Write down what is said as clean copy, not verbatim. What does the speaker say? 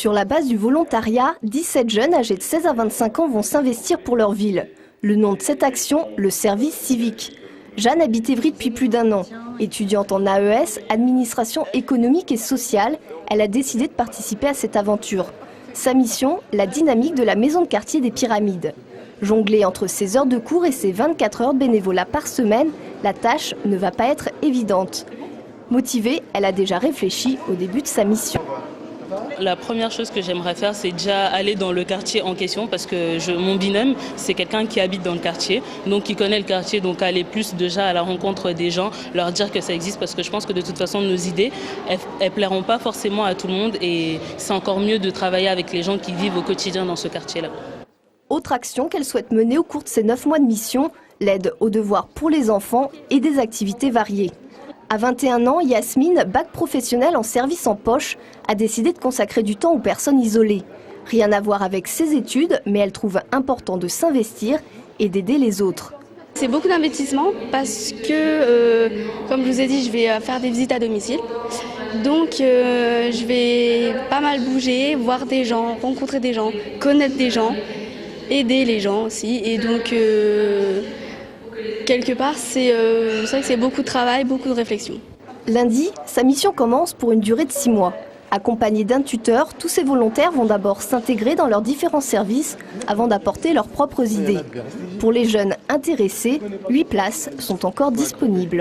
Sur la base du volontariat, 17 jeunes âgés de 16 à 25 ans vont s'investir pour leur ville. Le nom de cette action, le service civique. Jeanne habite Évry depuis plus d'1 an. Étudiante en AES, administration économique et sociale, elle a décidé de participer à cette aventure. Sa mission, la dynamique de la maison de quartier des Pyramides. Jongler entre ses heures de cours et ses 24 heures de bénévolat par semaine, la tâche ne va pas être évidente. Motivée, elle a déjà réfléchi au début de sa mission. La première chose que j'aimerais faire, c'est déjà aller dans le quartier en question parce que mon binôme, c'est quelqu'un qui habite dans le quartier, donc qui connaît le quartier, donc aller plus déjà à la rencontre des gens, leur dire que ça existe parce que je pense que de toute façon, nos idées, elles plairont pas forcément à tout le monde et c'est encore mieux de travailler avec les gens qui vivent au quotidien dans ce quartier-là. Autre action qu'elle souhaite mener au cours de ces 9 mois de mission, l'aide aux devoirs pour les enfants et des activités variées. À 21 ans, Yasmine, bac professionnel en service en poche, a décidé de consacrer du temps aux personnes isolées. Rien à voir avec ses études, mais elle trouve important de s'investir et d'aider les autres. C'est beaucoup d'investissement parce que, comme je vous ai dit, je vais faire des visites à domicile. Donc je vais pas mal bouger, voir des gens, rencontrer des gens, connaître des gens, aider les gens aussi. Et donc quelque part, c'est vrai que c'est beaucoup de travail, beaucoup de réflexion. Lundi, sa mission commence pour une durée de 6 mois. Accompagnés d'un tuteur, tous ces volontaires vont d'abord s'intégrer dans leurs différents services avant d'apporter leurs propres idées. Pour les jeunes intéressés, 8 places sont encore disponibles.